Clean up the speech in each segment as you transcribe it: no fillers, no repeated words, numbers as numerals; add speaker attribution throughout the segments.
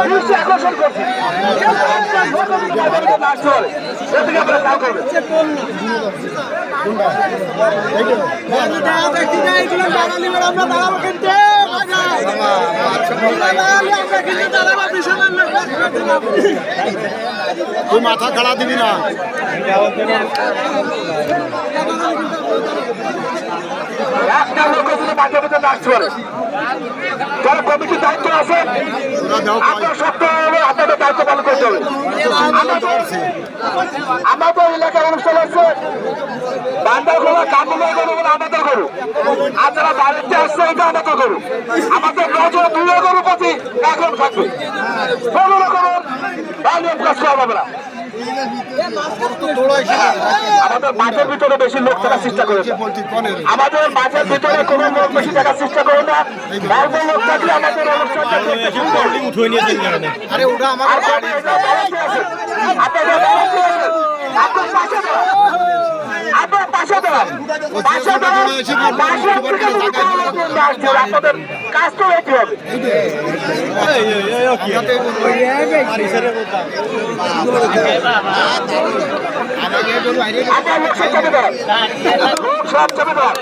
Speaker 1: দৃষ্টি আকর্ষণ করছি। এদিকে আপনারা খেয়াল করবেন।
Speaker 2: তুই মাথা খাড়া দিবি না।
Speaker 1: একটা লোক যদি মাঠের ভিতরে নাচ করে, যারা কমিটির দায়িত্ব আছে আপনার সপ্তাহে আপনাদের দায়িত্ব পালন করতে হবে। আমাদের এলাকার অনুষ্ঠান হচ্ছে বান্দারখোলা কামুলের গরু বলে আমাদের গরু, আর যারা বাড়িতে আসছে এটা আমাদের গরু। আমাদের নজর দুই গরু প্রতি এখন থাকবে, কোনো রকমের বানিয়ে কাজ করা হবে না। আমাদের মাঠের ভিতরে বেশি লোক থাকার চেষ্টা করে, আমাদের মাঠের ভিতরে কোনো লোক বেশি থাকার চেষ্টা করে না। অল্প লোক থাকলে আমাদের অনুষ্ঠানটা আপনার পাশে দেওয়া আপনাদের কাজ তো একই হবে। আপনার লোক সব চাপে দেওয়া, লোক সব চাপে দেওয়া।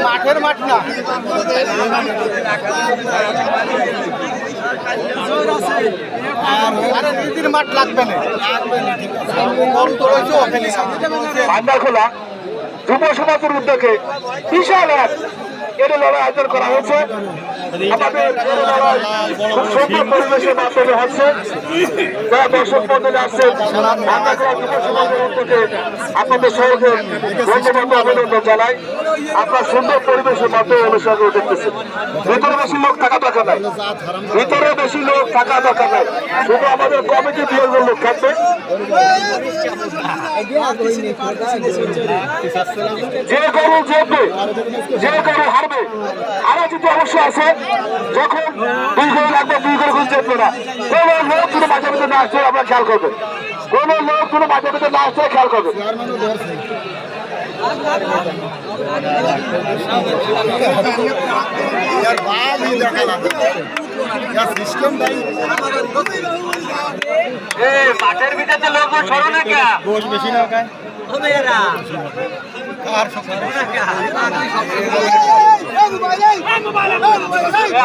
Speaker 2: মাঠের মাঠ না মাঠ লাগবে না।
Speaker 1: বান্দারখোলা যুব সমাজের উদ্যোগে বিশাল এক এর লড়াই আয়োজন করা হয়েছে। আমাদের খুব সুন্দর পরিবেশের মাধ্যমে হচ্ছে, যারা দর্শক মন্ডলী আসছেন বান্দারখোলা যুব সমাজের উদ্যোগে আপনাদের সবাইকে ধন্যবাদ অভিনন্দন জানাই। আপনার সুন্দর পরিবেশের মাধ্যমে অনুষ্ঠানগুলো দেখতেছেন। ভিতরে বেশি লোক থাকা দরকার নাই, ভিতরে বেশি লোক থাকা দরকার নাই, শুধু আমাদের কমিটি দিয়ে লোক থাকবে। যে গরু জিতবে, যে গরু হারবে, আরো যদি অবশ্য আছে, যখন দুই গরু লাগবে দুই গরু জিতবে না। কোন লোক কোনো মাঝে ভিতরে না আসছে আপনারা খেয়াল করবেন, কোন লোক কোনো মাঝে ভিতরে না আসছে খেয়াল করবেন। মাঠের ভিতরে লোক সরো না কে বস বেশি না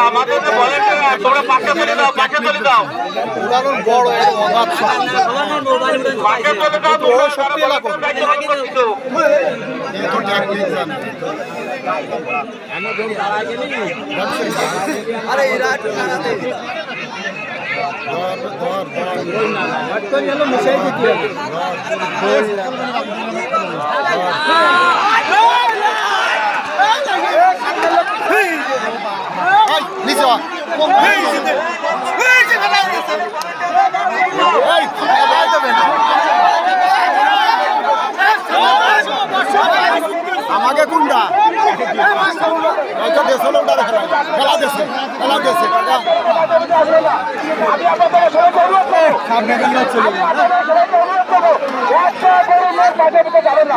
Speaker 1: আমাদের তো বলে তোমরা পাশে চলে দাও, পাশে চলে দাও।
Speaker 2: বড়
Speaker 1: পাশে চলে দাও, তোমরা সত্যি লাগো।
Speaker 2: আরে মিশাই দিতে আমাকে কোনটা খেলা দেশে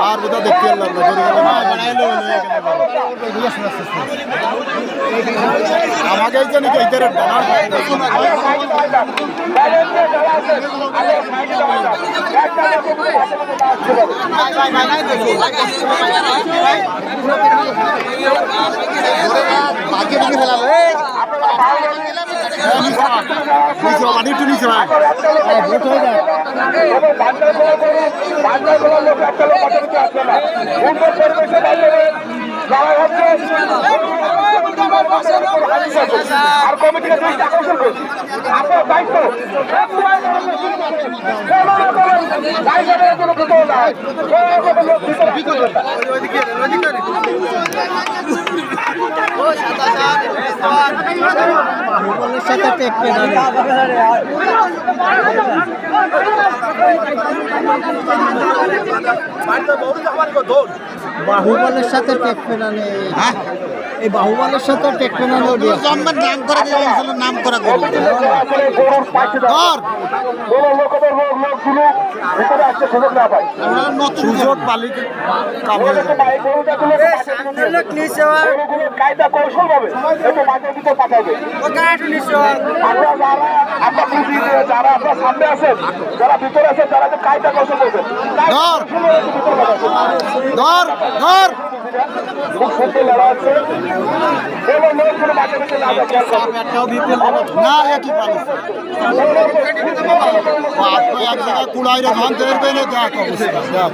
Speaker 2: আর বোধ দেখতে আমাকে জানি
Speaker 1: আর কমিটিকে দৃষ্টি আকর্ষণ করছি, আপনার দায়িত্ব
Speaker 3: বাহুবলের সাথে টেক পেনানে এই বাহুবলের সাথে টেক পেনানে
Speaker 4: জন্মের নাম করা যে অঞ্চলের নাম করা গরু
Speaker 1: গরুর পাশে কোনো লোকদের লোকগুলো ভিতরে আসতে সুযোগ না পায়
Speaker 4: নতুন
Speaker 2: সুযোগ পালিকে কাম হয়ে যাবে।
Speaker 1: গরুগুলোর কায়দা কৌশল হবে একটু মাঠের ভিতর পাঠাবে যারা আপনার সামনে আছেন যারা ভিতরে আছেন তারা তো কায়দা কৌশল করবেন
Speaker 2: ধর ধর
Speaker 1: খুব সুন্দর লড়া আছে এবং লোকগুলো মাঠের ভিতরে না যায় খেয়াল করবেন।
Speaker 2: না একই পালিস এক জায়গায় কুড়াই রে ধান ধরবে না দেখ অবস্থা দেখ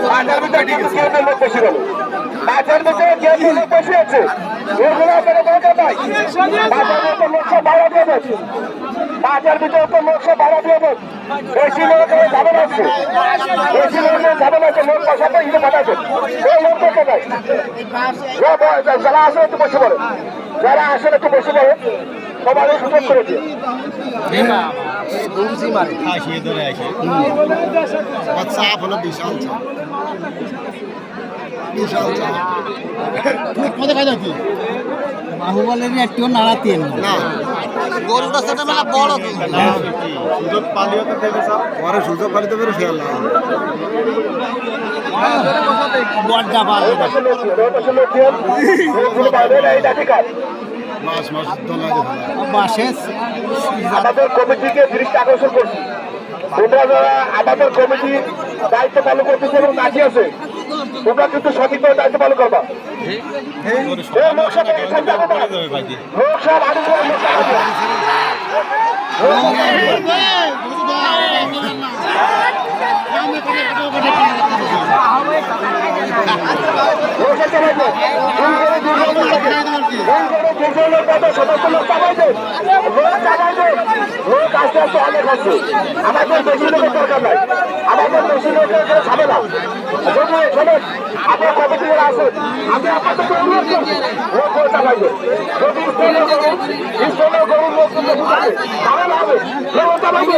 Speaker 1: মাঠের ভিতরে কিন্তু কেউ লোক বসে গেল মাঠের ভিতরে কেউ লোক বসে আছে ওগুলো আপনারা বলতে পাই মাঠের ভিতরে লোক সব ভাড়া দিয়ে দেন মাঠের ভিতরে তো লোক সব ভাড়া দিয়ে দেন বেশি লোক যাবেন আছে বেশি লোক যাবেন আছে লোক বসাতে ইয়ে পাঠাবেন এই লোক দেখতে পাই যারা আসে একটু বসে পড়ে যারা আসেন একটু বসে পড়ে সবাই সুযোগ করেছে
Speaker 2: চাপ হলো বিশাল চাপ বিশাল চাপ কোথায় খাই যাচ্ছি
Speaker 3: বাহুবলের একটিও নাড়াতেন
Speaker 2: না
Speaker 4: গরুটা সেটা মেলা বড় তো
Speaker 2: সুযোগ পালিও তো দেবে স্যার পরে সুযোগ পালিতে পেরে ফেল
Speaker 3: বড্ডা ভালো
Speaker 2: মাস মাস দোলা
Speaker 3: বাসে
Speaker 1: আমাদের কমিটিকে দৃষ্টি আকর্ষণ করছি তোমরা যারা আমাদের কমিটি দায়িত্ব পালন করতেছে এবং কাজে আছে তোমরা কিন্তু সঠিকভাবে দায়িত্ব পালন করবা লোকসভা আমাদের বেশি লোকের দরকার নাই আমাদের বেশি লোকের খাবে না যদি শোনেন আপনার কমিটি যারা আছেন আমি আপনাদেরকে অনুরোধ করছি লোক করে চালাইবে যদি স্থলীয় গরুর লোক কিন্তু ঢুকাবে তাহলে হবে লোক চালাইবে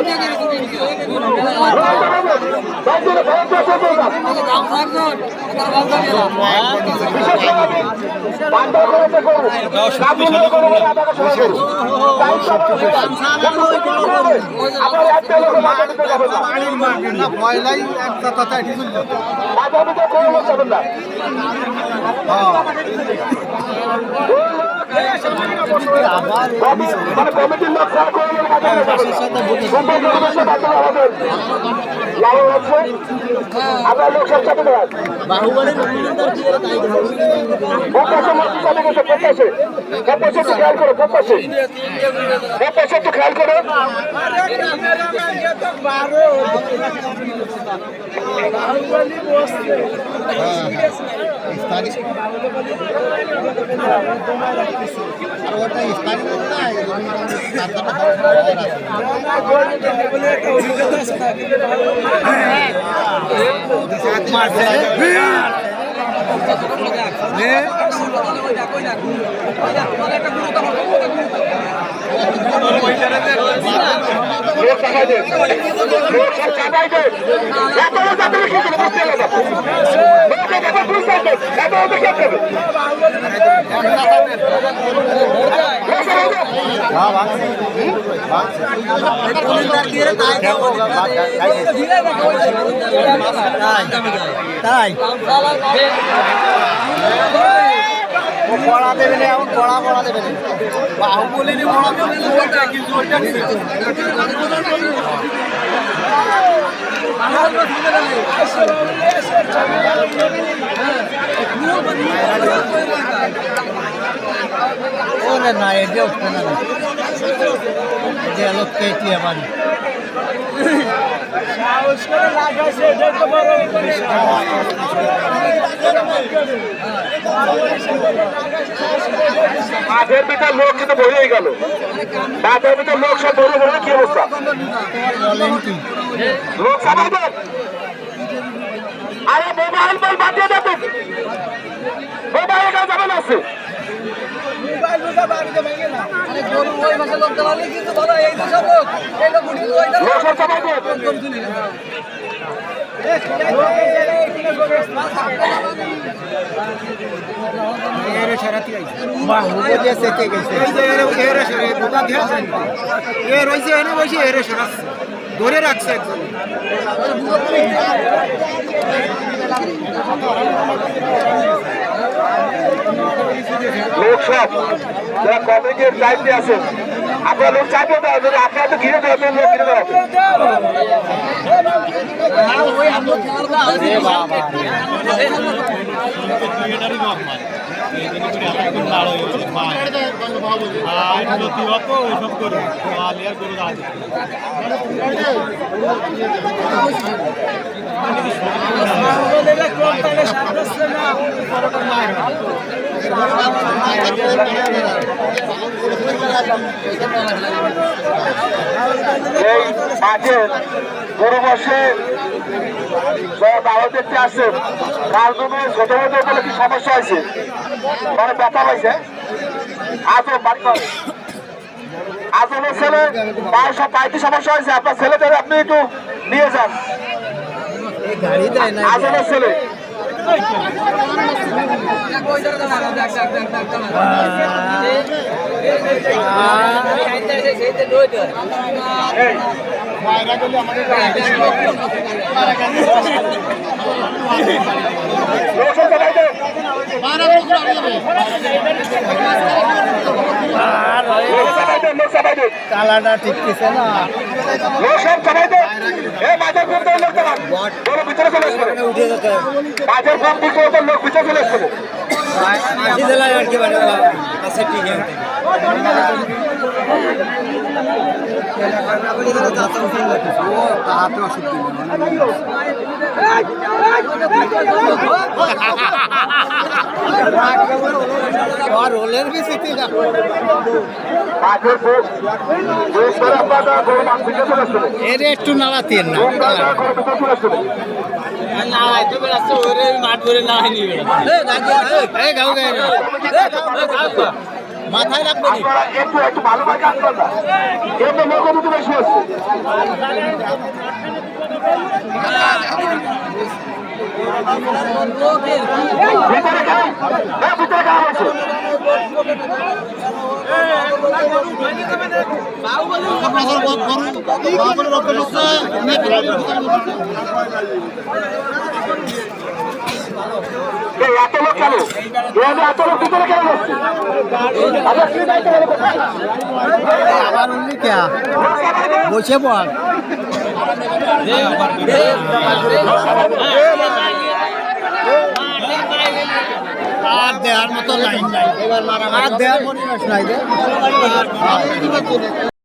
Speaker 1: বান্ধব করেছে গরু আপনার একটা লোক মাথা দিতে যাবেন না
Speaker 2: পয়লাই একটা কথা
Speaker 1: মাথা দিতে কোনো লোক যাবেন না মানে কমিটির লোক খেয়াল করে লাভ হচ্ছে আপনার লোক সব চাপে দেওয়া একটু খেয়াল করো একটু খেয়াল করো লোক চাপাই দে লোক সব চাপাই দে এত যাতে কিন্তু বুঝতে গেল লোকে যাতে বুঝতে দে এত দেখে দেবে
Speaker 3: তাই পড়া দেবে না এখন পড়া দেবে না বাহুবলী পড়া ওরে না এটা উঠবে না এটা লোক কেটে আবার
Speaker 1: মাঠের ভিতর লোক কিন্তু বইয়ে গেল মাঠের ভিতর লোক সব বইয়ে গেল কি অবস্থা লোক সবাই দেন আরে মোবাইল বল বাঁচিয়ে দেবেন মোবাইল যাবেন আছে লোকসভা সবাই দেন।
Speaker 2: ধরে রাখছে একজন
Speaker 1: লোকসব যারা কমিটির দায়িত্বে আছেন আপনারা লোক চাইবে না, যদি আপনারা তো ঘিরে দেবেন, লোক ঘিরে দেওয়া এই মাঠের গরু বসে যারা দাওয়াত দেখতে আসছেন, কার জন্য ছোট মতো বলে কি সমস্যা হয়েছে, মানে ব্যথা পাইছে আজও বাড়ি করে আজনের ছেলে পায়ের সব পাইতে সমস্যা হয়েছে, আপনার ছেলেদের আপনি একটু নিয়ে যান। আজনের ছেলে
Speaker 3: কালাটা ঠিক আছে না
Speaker 1: লোকসব সবাই দেন। এই মাঝের কোন লোক দেখান, বড় ভিতরে চলে আসবে,
Speaker 3: উঠে যেতে
Speaker 1: মাঝের কোন দিকে লোক ভিতরে চলে আসবে।
Speaker 3: আশি জেলায় আর কি বাড়ি আছে ঠিক আছে রোলের বেশি
Speaker 1: মাঝের ভিতরে চলে আসবে,
Speaker 3: এর একটু নাড়াতেন না
Speaker 1: ভিতরে চলে আসবে।
Speaker 3: মাথায় রাখবো
Speaker 1: আপনারা একটু একটু ভালোভাবে কাজ করেন না, এমনি লোক দুটো বেশি হচ্ছে। ভিতরে খাই, ভিতরে খাওয়া হয়েছে। এত লোক কেন, এত লোক ভিতরে কেন হচ্ছে? আপনার কি দায়িত্ব হলো কোথায়?
Speaker 3: আবার উল্লি কে বসে বল আর দেওয়ার মতো লাইন নাই, আর দেওয়ার পরিবেশ নাই